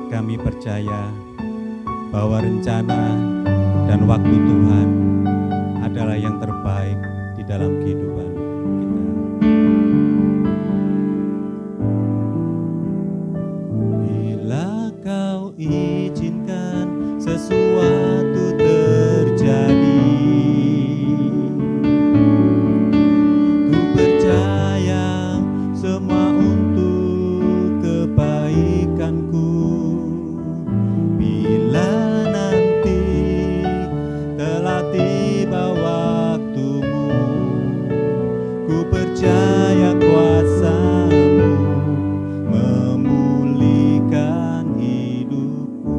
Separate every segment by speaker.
Speaker 1: Kami percaya bahwa rencana dan waktu Tuhan adalah yang terbaik di dalam kehidupan kita. Bila Kau izinkan sesuatu terjadi, ku percaya semua untuk kebaikanku. Bila nanti telah tiba waktumu, ku percaya kuasa-Mu memulihkan hidupku.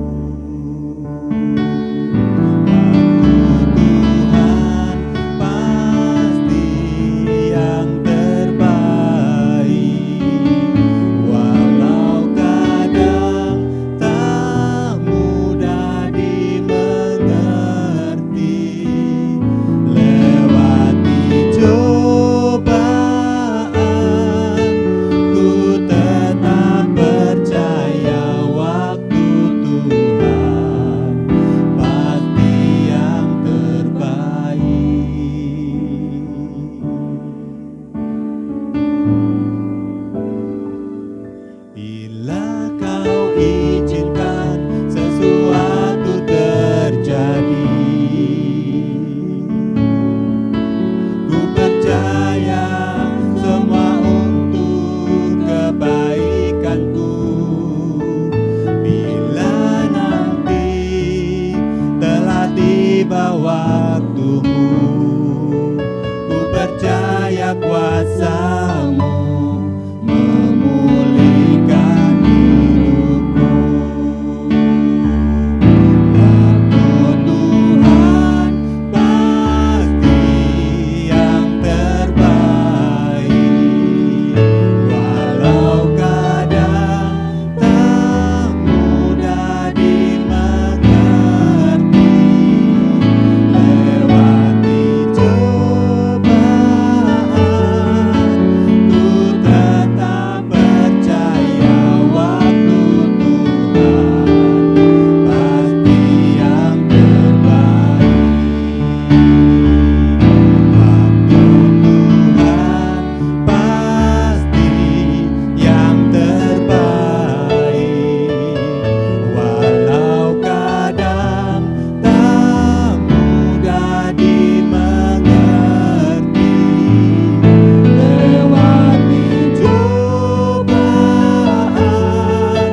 Speaker 1: Waktu Tuhan pasti yang terbaik, walau kadang tak mudah dimengerti. Lewati cobaan, ku tetap percaya waktu Tuhan pasti yang terbaik. Bila Kau izinkan sesuatu terjadi, ku percaya semua untuk kebaikanku. Bila nanti telah tiba waktumu, ku percaya kuasa-Mu memulihkan hidupku. Waktu Tuhan pasti yang terbaik, walau kadang tak mudah dimengerti. Lewati cobaan, ku tetap percaya waktu Tuhan pasti yang terbaik. Waktu Tuhan pasti yang terbaik, walau kadang tak mudah dimengerti. Lewati cobaan,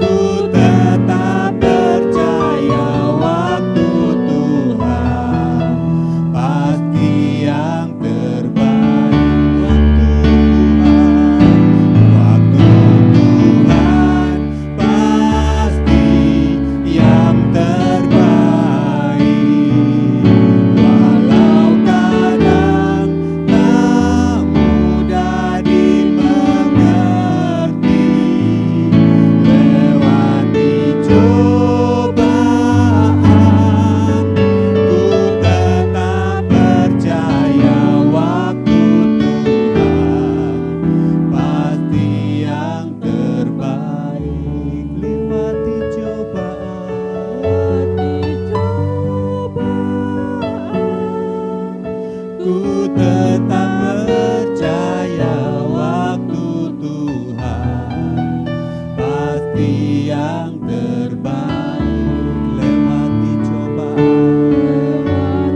Speaker 1: ku tetap percaya waktu Tuhan pasti yang terbaik. Waktu Tuhan pasti yang terbaik, walau kadang tak mudah dimengerti. Lewati cobaan, ku tetap percaya waktu Tuhan pasti yang terbaik. Lewati cobaan, ku tetap percaya waktu Tuhan pasti yang terbaik. Lewati cobaan,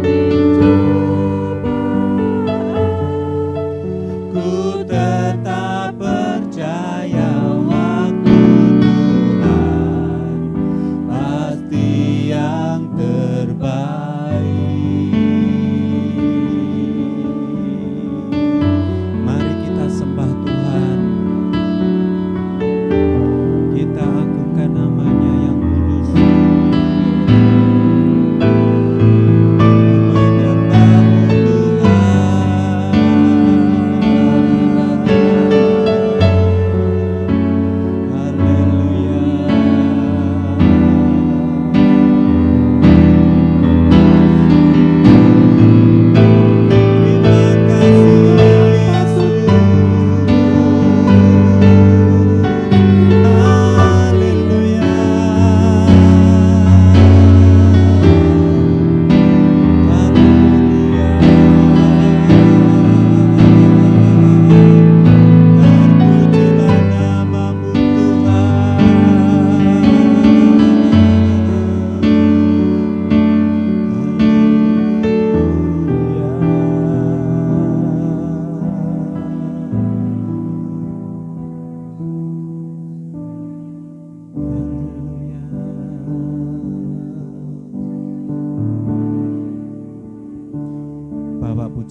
Speaker 1: ku tetap percaya waktu Tuhan pasti yang terbaik. Mari kita sembah Tuhan, kita agungkan nama-Nya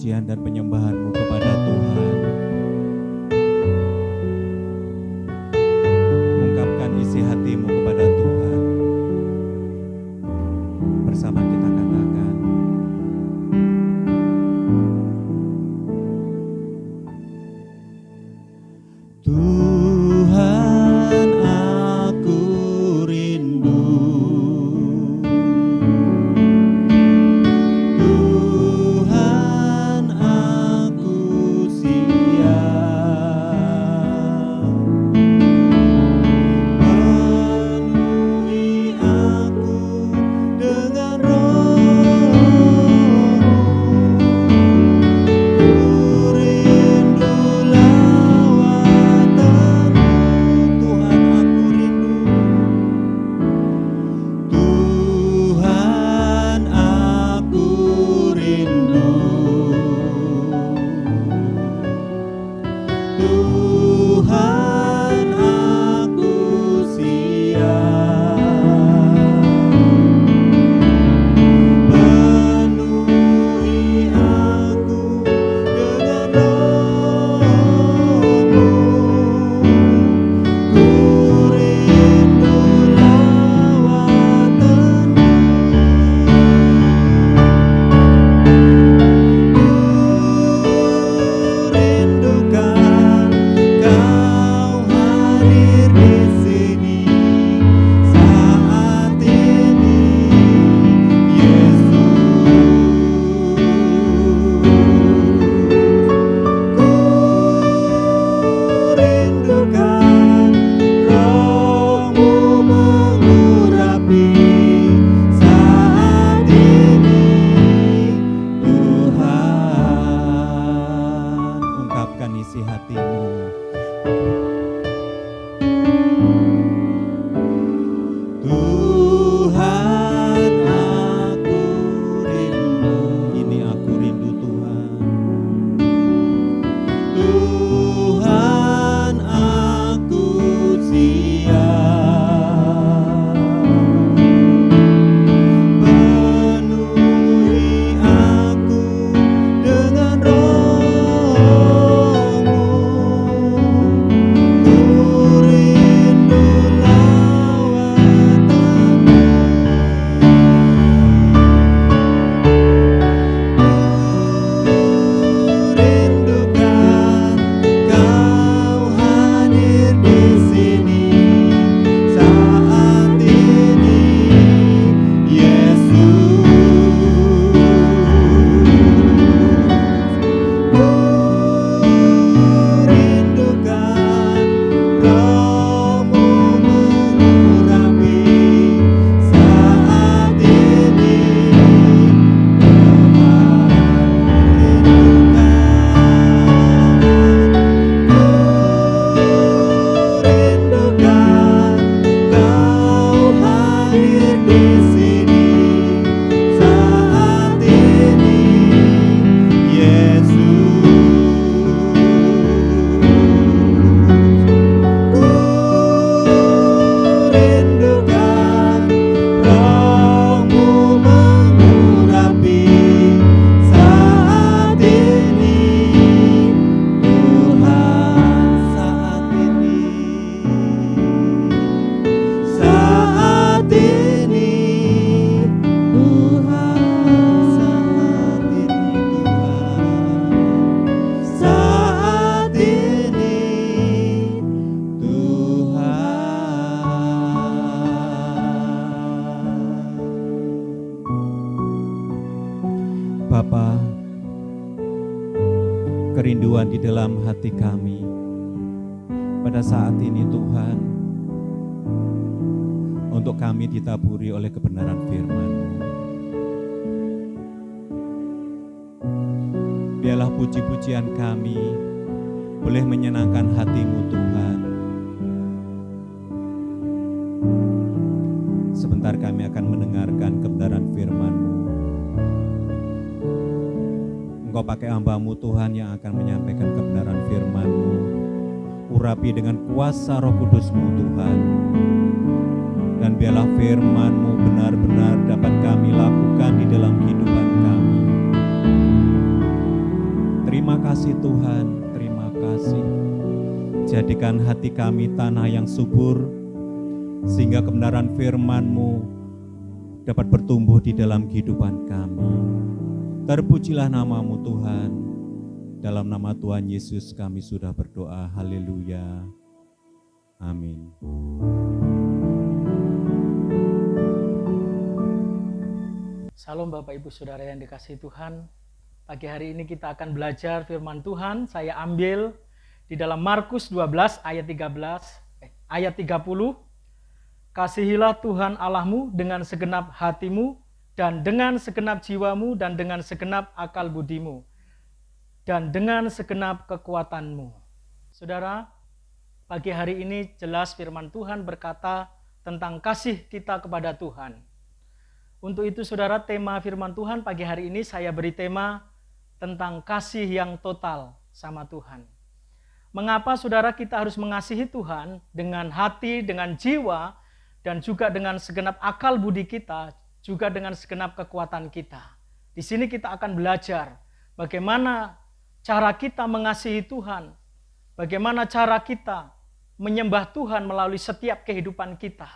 Speaker 1: pujian dan penyembahan-Mu kepada Tuhan. Ungkapkan isi hatimu kepada Tuhan. Bersama kita katakan, Tuhan, aku rindu. Tuhan, aku siap. Penuhi aku dengan Roh-Mu. Ku rindu lawatan-Mu. Tuhan, aku rindu. Tuhan, aku rindu. Tuhan, aku siap. Penuhi aku dengan Roh-Mu. Ku rindu lawatan-Mu. Rindukan Kau hadir di sini saat ini, Yesus. Ku rindukan Roh-Mu mengurapi saat ini, Tuhan. Ungkapkan isi hatimu. Tuhan, aku rindu. Ini aku rindu, Tuhan. Tuhan, aku siap. Penuhi aku dengan Roh-Mu. Ku rindu lawatan-Mu. Rindukan Kau hadir di sini saat ini, Yesus. Ku rindukan Roh-Mu mengurapi saat ini, rindukan Kau hadir di sini saat ini, Yesus. Ku rindukan Roh-Mu mengurapi saat ini, Tuhan, saat ini. Saat ini, Tuhan, saat ini, Tuhan. Saat ini, Tuhan. Bapa, kerinduan di dalam hati kami pada saat ini, Tuhan, untuk kami ditaburi oleh kebenaran firman-Mu. Biarlah puji-pujian kami boleh menyenangkan hati-Mu, Tuhan. Sebentar kami akan mendengarkan kebenaran firman-Mu. Engkau pakai hamba-Mu, Tuhan, yang akan menyampaikan kebenaran firman-Mu. Urapi dengan kuasa Roh Kudus-Mu, Tuhan. Dan biarlah firman-Mu benar-benar dapat kami lakukan di dalam kehidupan kami. Terima kasih Tuhan, terima kasih. Jadikan hati kami tanah yang subur, sehingga kebenaran firman-Mu dapat bertumbuh di dalam kehidupan kami. Terpujilah nama-Mu Tuhan. Dalam nama Tuhan Yesus kami sudah berdoa. Haleluya. Amin.
Speaker 2: Salam Bapak Ibu Saudara yang dikasihi Tuhan. Pagi hari ini kita akan belajar firman Tuhan. Saya ambil di dalam Markus 12 ayat 30. Kasihilah Tuhan Allahmu dengan segenap hatimu dan dengan segenap jiwamu dan dengan segenap akal budimu dan dengan segenap kekuatanmu. Saudara, pagi hari ini jelas firman Tuhan berkata tentang kasih kita kepada Tuhan. Untuk itu saudara, tema firman Tuhan pagi hari ini saya beri tema tentang kasih yang total sama Tuhan. Mengapa saudara kita harus mengasihi Tuhan dengan hati, dengan jiwa, dan juga dengan segenap akal budi kita, juga dengan segenap kekuatan kita. Di sini kita akan belajar bagaimana cara kita mengasihi Tuhan, bagaimana cara kita menyembah Tuhan melalui setiap kehidupan kita.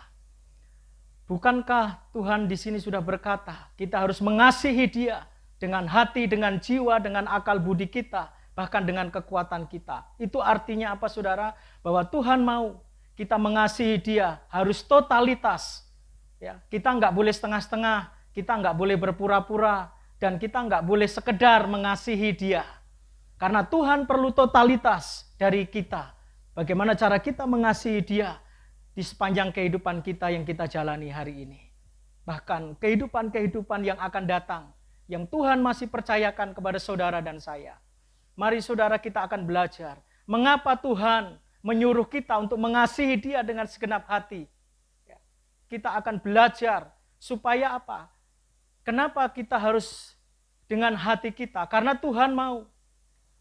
Speaker 2: Bukankah Tuhan di sini sudah berkata, kita harus mengasihi Dia dengan hati, dengan jiwa, dengan akal budi kita, bahkan dengan kekuatan kita. Itu artinya apa saudara? Bahwa Tuhan mau kita mengasihi Dia harus totalitas. Ya, kita nggak boleh setengah-setengah, kita nggak boleh berpura-pura, dan kita nggak boleh sekedar mengasihi Dia. Karena Tuhan perlu totalitas dari kita. Bagaimana cara kita mengasihi Dia di sepanjang kehidupan kita yang kita jalani hari ini. Bahkan kehidupan-kehidupan yang akan datang, yang Tuhan masih percayakan kepada saudara dan saya. Mari saudara kita akan belajar, mengapa Tuhan menyuruh kita untuk mengasihi Dia dengan segenap hati. Kita akan belajar supaya apa? Kenapa kita harus dengan hati kita? Karena Tuhan mau.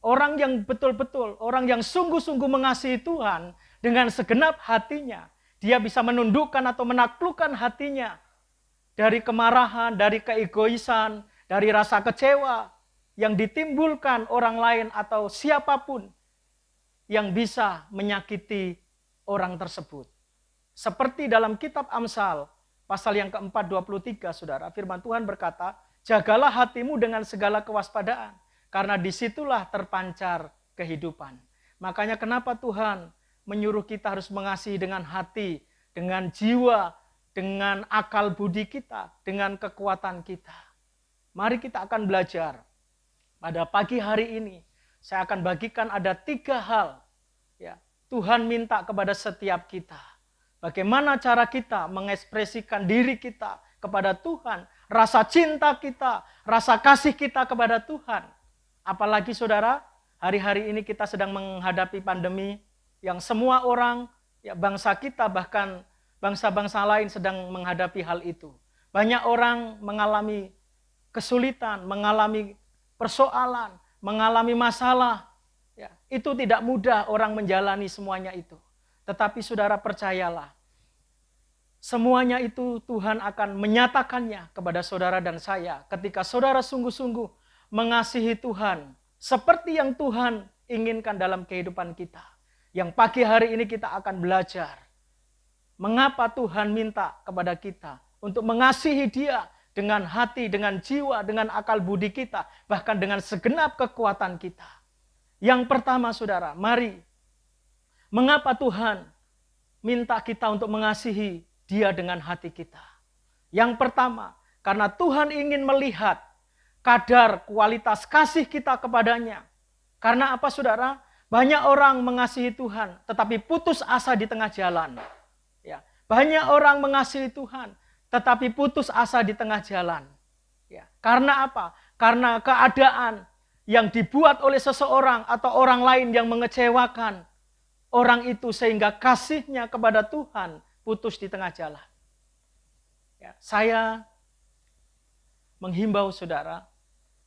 Speaker 2: Orang yang betul-betul, orang yang sungguh-sungguh mengasihi Tuhan dengan segenap hatinya, dia bisa menundukkan atau menaklukkan hatinya dari kemarahan, dari keegoisan, dari rasa kecewa yang ditimbulkan orang lain atau siapapun yang bisa menyakiti orang tersebut. Seperti dalam kitab Amsal, pasal yang keempat 23, saudara, firman Tuhan berkata, jagalah hatimu dengan segala kewaspadaan, karena disitulah terpancar kehidupan. Makanya kenapa Tuhan menyuruh kita harus mengasihi dengan hati, dengan jiwa, dengan akal budi kita, dengan kekuatan kita. Mari kita akan belajar. Pada pagi hari ini, saya akan bagikan ada 3 hal. Ya, Tuhan minta kepada setiap kita. Bagaimana cara kita mengekspresikan diri kita kepada Tuhan. Rasa cinta kita, rasa kasih kita kepada Tuhan. Apalagi saudara, hari-hari ini kita sedang menghadapi pandemi yang semua orang, ya bangsa kita bahkan bangsa-bangsa lain sedang menghadapi hal itu. Banyak orang mengalami kesulitan, mengalami persoalan, mengalami masalah. Ya, itu tidak mudah orang menjalani semuanya itu. Tetapi saudara percayalah, semuanya itu Tuhan akan menyatakannya kepada saudara dan saya ketika saudara sungguh-sungguh mengasihi Tuhan seperti yang Tuhan inginkan dalam kehidupan kita. Yang pagi hari ini kita akan belajar mengapa Tuhan minta kepada kita untuk mengasihi Dia dengan hati, dengan jiwa, dengan akal budi kita, bahkan dengan segenap kekuatan kita. Yang pertama saudara, mari. Mengapa Tuhan minta kita untuk mengasihi Dia dengan hati kita? Yang pertama, karena Tuhan ingin melihat kadar kualitas kasih kita kepadanya. Karena apa saudara? Banyak orang mengasihi Tuhan, tetapi putus asa di tengah jalan. Ya, banyak orang mengasihi Tuhan, tetapi putus asa di tengah jalan. Ya, karena apa? Karena keadaan yang dibuat oleh seseorang atau orang lain yang mengecewakan orang itu sehingga kasihnya kepada Tuhan putus di tengah jalan. Ya, saya menghimbau saudara,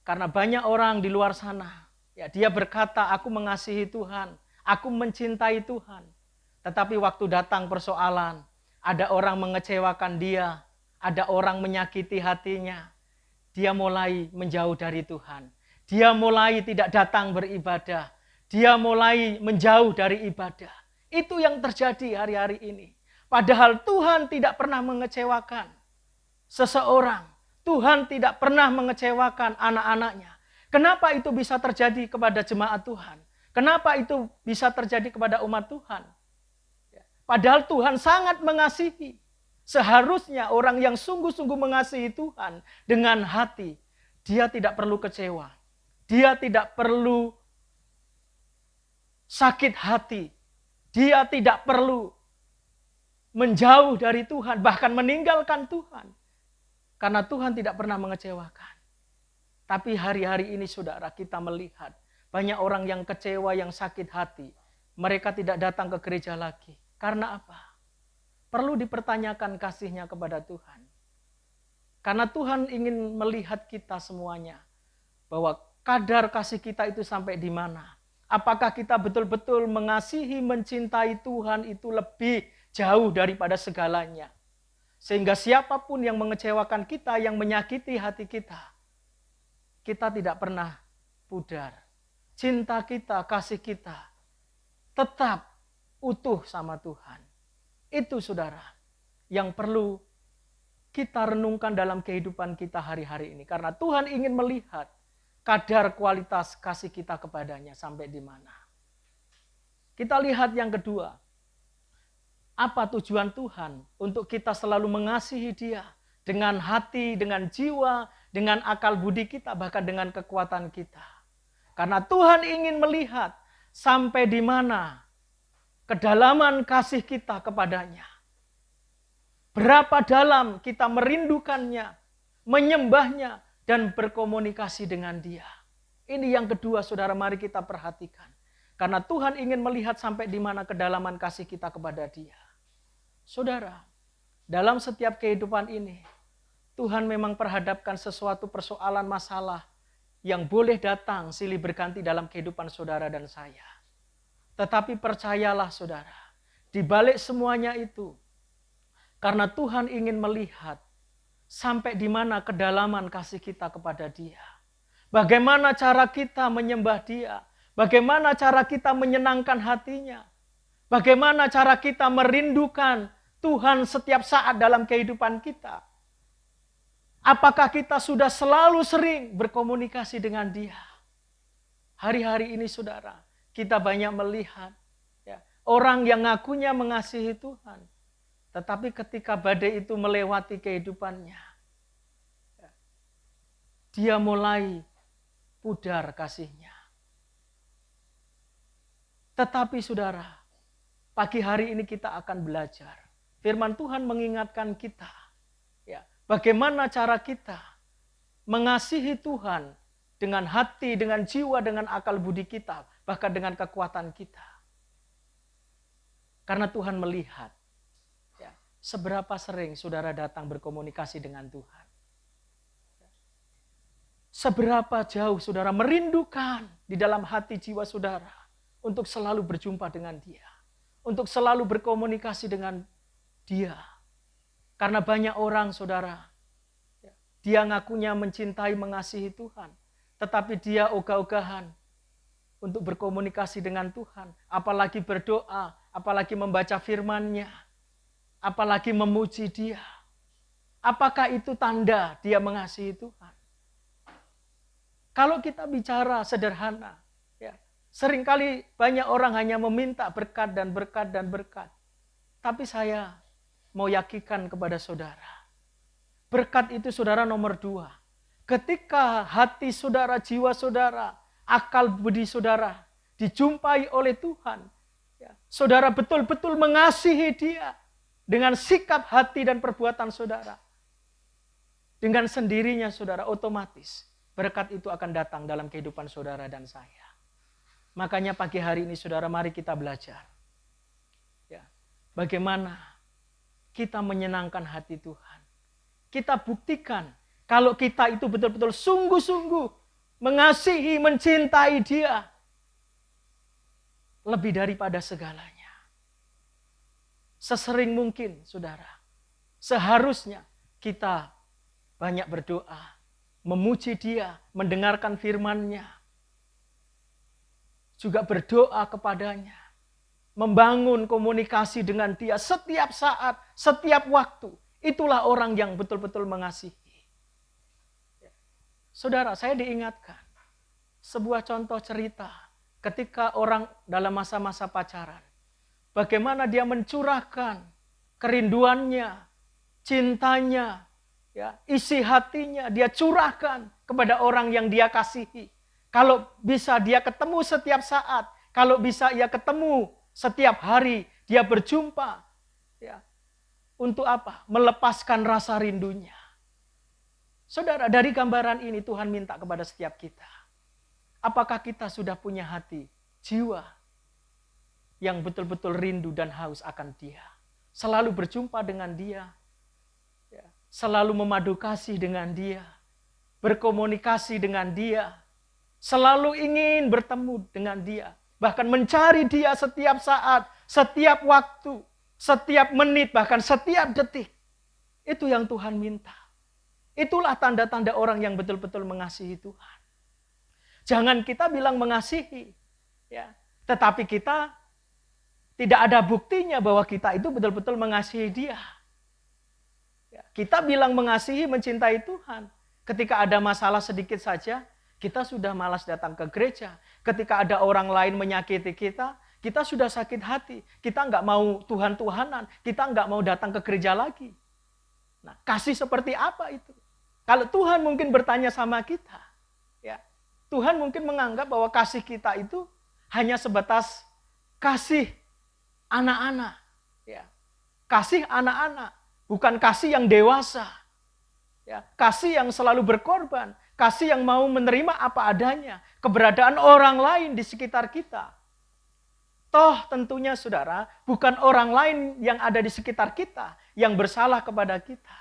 Speaker 2: karena banyak orang di luar sana, ya, dia berkata, aku mengasihi Tuhan, aku mencintai Tuhan. Tetapi waktu datang persoalan, ada orang mengecewakan dia, ada orang menyakiti hatinya, dia mulai menjauh dari Tuhan. Dia mulai tidak datang beribadah. Dia mulai menjauh dari ibadah. Itu yang terjadi hari-hari ini. Padahal Tuhan tidak pernah mengecewakan seseorang. Tuhan tidak pernah mengecewakan anak-anaknya. Kenapa itu bisa terjadi kepada jemaat Tuhan? Kenapa itu bisa terjadi kepada umat Tuhan? Padahal Tuhan sangat mengasihi. Seharusnya orang yang sungguh-sungguh mengasihi Tuhan dengan hati, dia tidak perlu kecewa. Dia tidak perlu sakit hati. Dia tidak perlu menjauh dari Tuhan, bahkan meninggalkan Tuhan. Karena Tuhan tidak pernah mengecewakan. Tapi hari-hari ini saudara, kita melihat banyak orang yang kecewa, yang sakit hati. Mereka tidak datang ke gereja lagi. Karena apa? Perlu dipertanyakan kasihnya kepada Tuhan. Karena Tuhan ingin melihat kita semuanya. Bahwa kadar kasih kita itu sampai di mana. Apakah kita betul-betul mengasihi, mencintai Tuhan itu lebih jauh daripada segalanya. Sehingga siapapun yang mengecewakan kita, yang menyakiti hati kita, kita tidak pernah pudar. Cinta kita, kasih kita, tetap utuh sama Tuhan. Itu saudara, yang perlu kita renungkan dalam kehidupan kita hari-hari ini. Karena Tuhan ingin melihat kadar kualitas kasih kita kepadanya sampai di mana. Kita lihat yang kedua. Apa tujuan Tuhan untuk kita selalu mengasihi Dia dengan hati, dengan jiwa, dengan akal budi kita, bahkan dengan kekuatan kita. Karena Tuhan ingin melihat sampai di mana kedalaman kasih kita kepadanya. Berapa dalam kita merindukannya, menyembahnya, dan berkomunikasi dengan Dia. Ini yang kedua, saudara, mari kita perhatikan. Karena Tuhan ingin melihat sampai di mana kedalaman kasih kita kepada Dia. Saudara, dalam setiap kehidupan ini, Tuhan memang perhadapkan sesuatu persoalan masalah yang boleh datang silih berganti dalam kehidupan saudara dan saya. Tetapi percayalah saudara, di balik semuanya itu, karena Tuhan ingin melihat sampai di mana kedalaman kasih kita kepada Dia. Bagaimana cara kita menyembah Dia, bagaimana cara kita menyenangkan hatinya, bagaimana cara kita merindukan Tuhan setiap saat dalam kehidupan kita. Apakah kita sudah selalu sering berkomunikasi dengan Dia? Hari-hari ini saudara, kita banyak melihat ya, orang yang ngakunya mengasihi Tuhan. Tetapi ketika badai itu melewati kehidupannya, ya, dia mulai pudar kasihnya. Tetapi saudara, pagi hari ini kita akan belajar. Firman Tuhan mengingatkan kita. Ya, bagaimana cara kita mengasihi Tuhan dengan hati, dengan jiwa, dengan akal budi kita. Bahkan dengan kekuatan kita. Karena Tuhan melihat ya, seberapa sering saudara datang berkomunikasi dengan Tuhan. Seberapa jauh saudara merindukan di dalam hati jiwa saudara untuk selalu berjumpa dengan Dia. Untuk selalu berkomunikasi dengan Dia. Karena banyak orang saudara, dia ngakunya mencintai, mengasihi Tuhan. Tetapi dia ogah-ogahan untuk berkomunikasi dengan Tuhan, apalagi berdoa, apalagi membaca firman-Nya, apalagi memuji Dia. Apakah itu tanda dia mengasihi Tuhan? Kalau kita bicara sederhana, ya, seringkali banyak orang hanya meminta berkat dan berkat dan berkat. Tapi saya mau yakinkan kepada saudara, berkat itu saudara nomor 2. Ketika hati saudara, jiwa saudara, akal budi saudara dijumpai oleh Tuhan. Ya, saudara betul-betul mengasihi Dia dengan sikap hati dan perbuatan saudara. Dengan sendirinya saudara otomatis berkat itu akan datang dalam kehidupan saudara dan saya. Makanya pagi hari ini saudara, mari kita belajar. Ya, bagaimana kita menyenangkan hati Tuhan. Kita buktikan kalau kita itu betul-betul sungguh-sungguh mengasihi, mencintai Dia lebih daripada segalanya. Sesering mungkin, saudara, seharusnya kita banyak berdoa, memuji Dia, mendengarkan firman-Nya, juga berdoa kepadanya, membangun komunikasi dengan Dia setiap saat, setiap waktu. Itulah orang yang betul-betul mengasihi. Saudara, saya diingatkan sebuah contoh cerita ketika orang dalam masa-masa pacaran. Bagaimana dia mencurahkan kerinduannya, cintanya, ya, isi hatinya, dia curahkan kepada orang yang dia kasihi. Kalau bisa dia ketemu setiap saat, kalau bisa ia ketemu setiap hari, dia berjumpa. Ya. Untuk apa? Melepaskan rasa rindunya. Saudara, dari gambaran ini Tuhan minta kepada setiap kita. Apakah kita sudah punya hati, jiwa yang betul-betul rindu dan haus akan Dia? Selalu berjumpa dengan Dia. Ya. Selalu memadu kasih dengan Dia. Berkomunikasi dengan Dia. Selalu ingin bertemu dengan Dia. Bahkan mencari Dia setiap saat, setiap waktu, setiap menit, bahkan setiap detik. Itu yang Tuhan minta. Itulah tanda-tanda orang yang betul-betul mengasihi Tuhan. Jangan kita bilang mengasihi, ya, tetapi kita tidak ada buktinya bahwa kita itu betul-betul mengasihi Dia. Ya, kita bilang mengasihi, mencintai Tuhan. Ketika ada masalah sedikit saja, kita sudah malas datang ke gereja. Ketika ada orang lain menyakiti kita, kita sudah sakit hati. Kita nggak mau Tuhan-Tuhanan. Kita nggak mau datang ke gereja lagi. Nah, kasih seperti apa itu? Kalau Tuhan mungkin bertanya sama kita, ya, Tuhan mungkin menganggap bahwa kasih kita itu hanya sebatas kasih anak-anak. Ya. Kasih anak-anak, bukan kasih yang dewasa. Ya. Kasih yang selalu berkorban. Kasih yang mau menerima apa adanya. Keberadaan orang lain di sekitar kita. Toh tentunya saudara, bukan orang lain yang ada di sekitar kita yang bersalah kepada kita.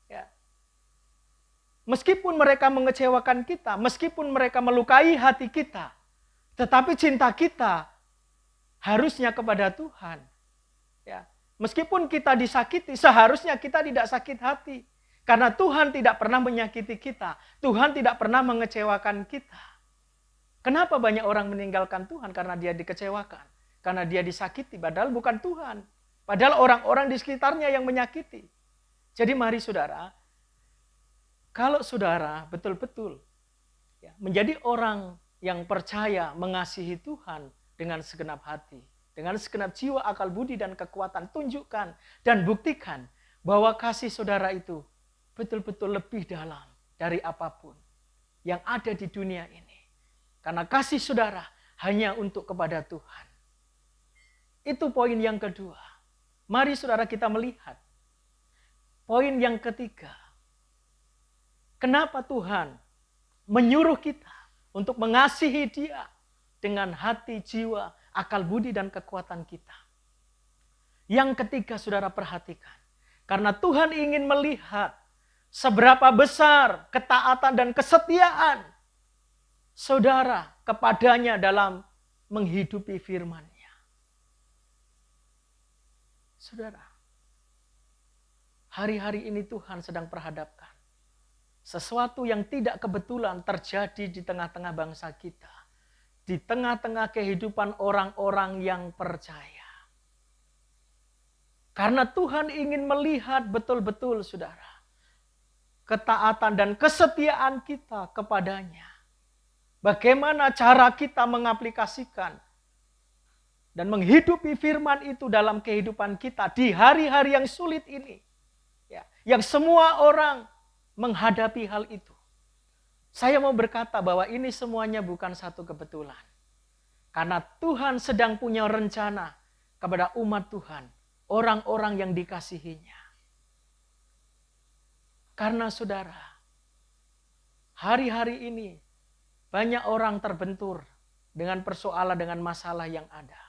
Speaker 2: Ya. Meskipun mereka mengecewakan kita, meskipun mereka melukai hati kita, tetapi cinta kita harusnya kepada Tuhan. Ya. Meskipun kita disakiti, seharusnya kita tidak sakit hati. Karena Tuhan tidak pernah menyakiti kita. Tuhan tidak pernah mengecewakan kita. Kenapa banyak orang meninggalkan Tuhan? Karena dia dikecewakan. Karena dia disakiti, padahal bukan Tuhan. Padahal orang-orang di sekitarnya yang menyakiti. Jadi mari saudara, kalau saudara betul-betul ya, menjadi orang yang percaya mengasihi Tuhan dengan segenap hati, dengan segenap jiwa, akal budi, dan kekuatan, tunjukkan dan buktikan bahwa kasih saudara itu betul-betul lebih dalam dari apapun yang ada di dunia ini. Karena kasih saudara hanya untuk kepada Tuhan. Itu poin yang kedua. Mari saudara kita melihat poin yang ketiga. Kenapa Tuhan menyuruh kita untuk mengasihi Dia dengan hati, jiwa, akal budi, dan kekuatan kita. Yang ketiga saudara perhatikan. Karena Tuhan ingin melihat seberapa besar ketaatan dan kesetiaan saudara kepadanya dalam menghidupi firman-Nya. Saudara, hari-hari ini Tuhan sedang perhadapkan sesuatu yang tidak kebetulan terjadi di tengah-tengah bangsa kita. Di tengah-tengah kehidupan orang-orang yang percaya. Karena Tuhan ingin melihat betul-betul saudara, ketaatan dan kesetiaan kita kepadanya. Bagaimana cara kita mengaplikasikan dan menghidupi firman itu dalam kehidupan kita di hari-hari yang sulit ini. Ya, yang semua orang menghadapi hal itu. Saya mau berkata bahwa ini semuanya bukan satu kebetulan. Karena Tuhan sedang punya rencana kepada umat Tuhan, orang-orang yang dikasihinya. Karena saudara, hari-hari ini banyak orang terbentur dengan persoalan, dengan masalah yang ada.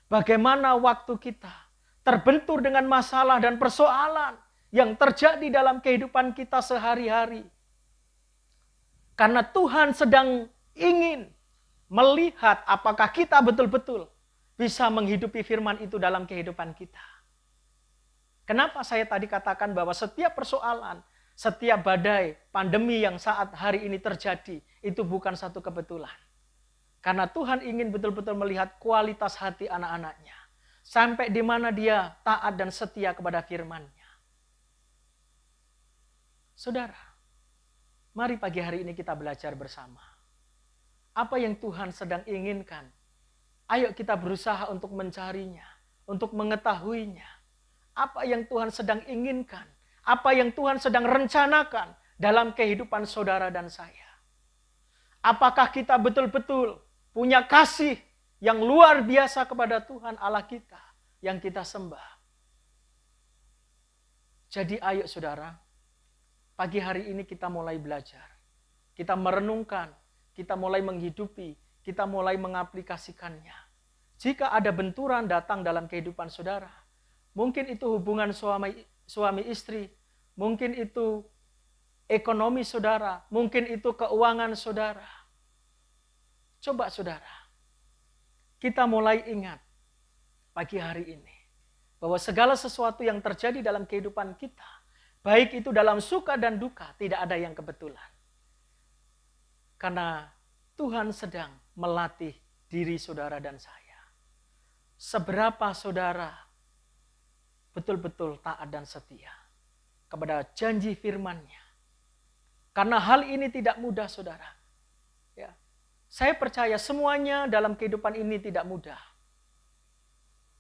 Speaker 2: Bagaimana waktu kita terbentur dengan masalah dan persoalan yang terjadi dalam kehidupan kita sehari-hari. Karena Tuhan sedang ingin melihat apakah kita betul-betul bisa menghidupi firman itu dalam kehidupan kita. Kenapa saya tadi katakan bahwa setiap persoalan, Setiap badai, pandemi yang saat hari ini terjadi, itu bukan satu kebetulan. Karena Tuhan ingin betul-betul melihat kualitas hati anak-anaknya. Sampai di mana dia taat dan setia kepada firman-Nya. Saudara, mari pagi hari ini kita belajar bersama. Apa yang Tuhan sedang inginkan? Ayo kita berusaha untuk mencarinya, untuk mengetahuinya. Apa yang Tuhan sedang inginkan? Apa yang Tuhan sedang rencanakan dalam kehidupan saudara dan saya? Apakah kita betul-betul punya kasih yang luar biasa kepada Tuhan Allah kita yang kita sembah? Jadi ayo saudara, pagi hari ini kita mulai belajar. Kita merenungkan, kita mulai menghidupi, kita mulai mengaplikasikannya. Jika ada benturan datang dalam kehidupan saudara, mungkin itu hubungan suami istri, mungkin itu ekonomi saudara, mungkin itu keuangan saudara. Coba saudara, kita mulai ingat pagi hari ini bahwa segala sesuatu yang terjadi dalam kehidupan kita, baik itu dalam suka dan duka, tidak ada yang kebetulan. Karena Tuhan sedang melatih diri saudara dan saya. Seberapa saudara betul-betul taat dan setia kepada janji firman-Nya. Karena hal ini tidak mudah saudara. Ya. Saya percaya semuanya dalam kehidupan ini tidak mudah.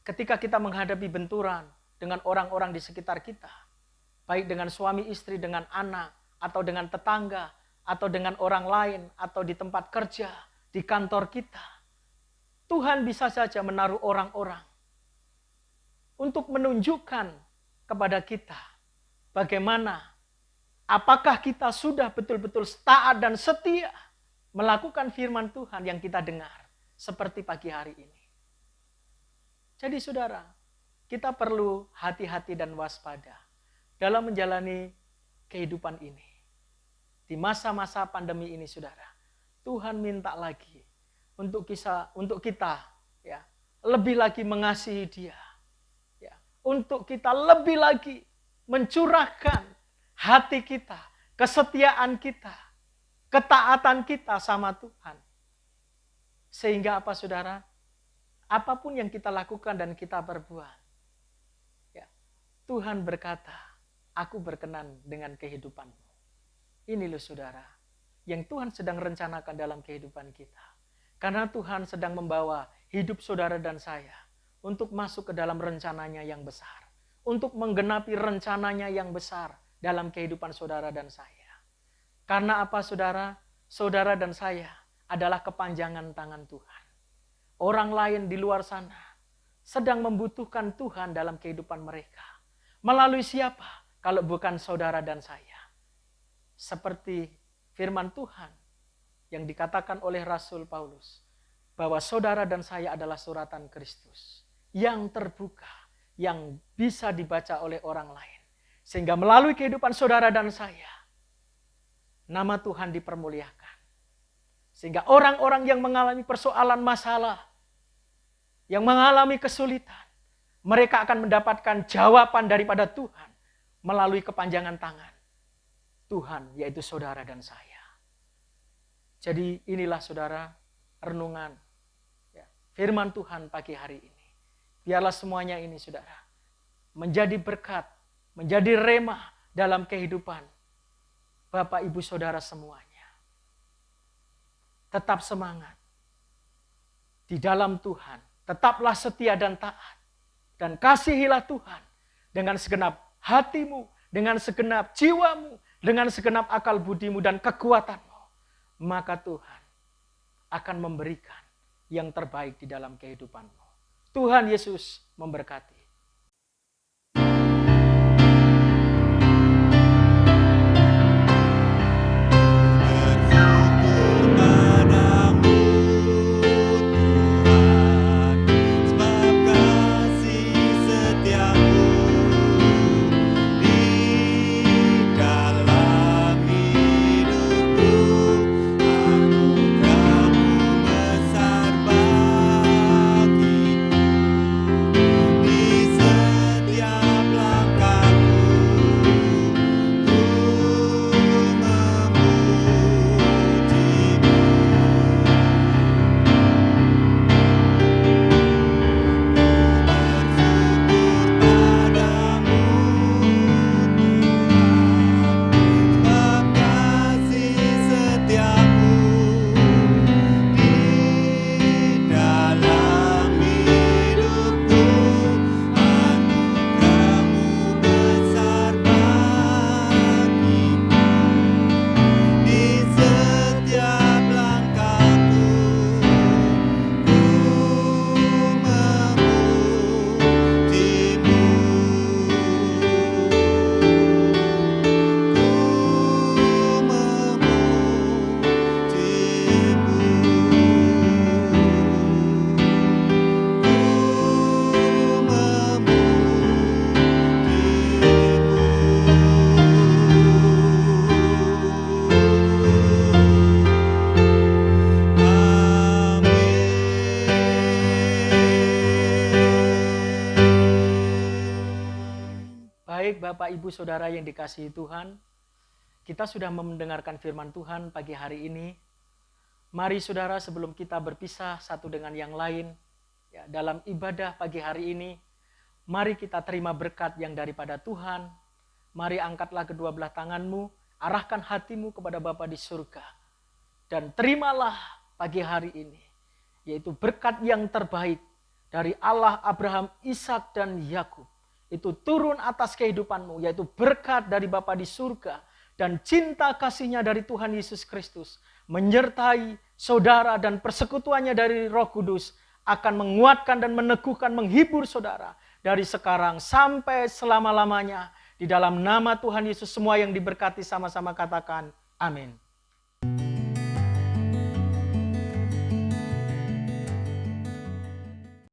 Speaker 2: Ketika kita menghadapi benturan dengan orang-orang di sekitar kita, baik dengan suami istri, dengan anak, atau dengan tetangga, atau dengan orang lain, atau di tempat kerja, di kantor kita, Tuhan bisa saja menaruh orang-orang untuk menunjukkan kepada kita bagaimana, apakah kita sudah betul-betul taat dan setia melakukan firman Tuhan yang kita dengar seperti pagi hari ini. Jadi saudara, kita perlu hati-hati dan waspada dalam menjalani kehidupan ini. Di masa-masa pandemi ini saudara, Tuhan minta lagi untuk kita ya, lebih lagi mengasihi Dia. Ya, untuk kita lebih lagi mencurahkan hati kita, kesetiaan kita, ketaatan kita sama Tuhan. Sehingga apa saudara? Apapun yang kita lakukan dan kita perbuat, ya, Tuhan berkata, aku berkenan dengan kehidupanmu. Ini loh saudara, yang Tuhan sedang rencanakan dalam kehidupan kita. Karena Tuhan sedang membawa hidup saudara dan saya untuk masuk ke dalam rencananya yang besar. Untuk menggenapi rencananya yang besar dalam kehidupan saudara dan saya. Karena apa saudara? Saudara dan saya adalah kepanjangan tangan Tuhan. Orang lain di luar sana sedang membutuhkan Tuhan dalam kehidupan mereka. Melalui siapa? Kalau bukan saudara dan saya. Seperti firman Tuhan yang dikatakan oleh Rasul Paulus, bahwa saudara dan saya adalah suratan Kristus yang terbuka, yang bisa dibaca oleh orang lain. Sehingga melalui kehidupan saudara dan saya, nama Tuhan dipermuliakan. Sehingga orang-orang yang mengalami persoalan masalah, yang mengalami kesulitan, mereka akan mendapatkan jawaban daripada Tuhan melalui kepanjangan tangan Tuhan, yaitu saudara dan saya. Jadi inilah saudara renungan ya, firman Tuhan pagi hari ini. Biarlah semuanya ini saudara menjadi berkat, menjadi remah dalam kehidupan Bapak Ibu Saudara semuanya. Tetap semangat di dalam Tuhan. Tetaplah setia dan taat. Dan kasihilah Tuhan dengan segenap hatimu, dengan segenap jiwamu, dengan segenap akal budimu dan kekuatanmu. Maka Tuhan akan memberikan yang terbaik di dalam kehidupanmu. Tuhan Yesus memberkati.
Speaker 1: Di
Speaker 2: Bapak, Ibu, Saudara yang dikasihi Tuhan, kita sudah mendengarkan firman Tuhan pagi hari ini. Mari saudara, sebelum kita berpisah satu dengan yang lain, ya, dalam ibadah pagi hari ini, mari kita terima berkat yang daripada Tuhan. Mari angkatlah kedua belah tanganmu, arahkan hatimu kepada Bapa di surga. Dan terimalah pagi hari ini, yaitu berkat yang terbaik dari Allah Abraham, Ishak dan Yakub. Itu turun atas kehidupanmu, yaitu berkat dari Bapa di surga dan cinta kasihnya dari Tuhan Yesus Kristus menyertai saudara dan persekutuannya dari Roh Kudus akan menguatkan dan meneguhkan, menghibur saudara dari sekarang sampai selama-lamanya. Di dalam nama Tuhan Yesus, semua yang diberkati sama-sama katakan amin.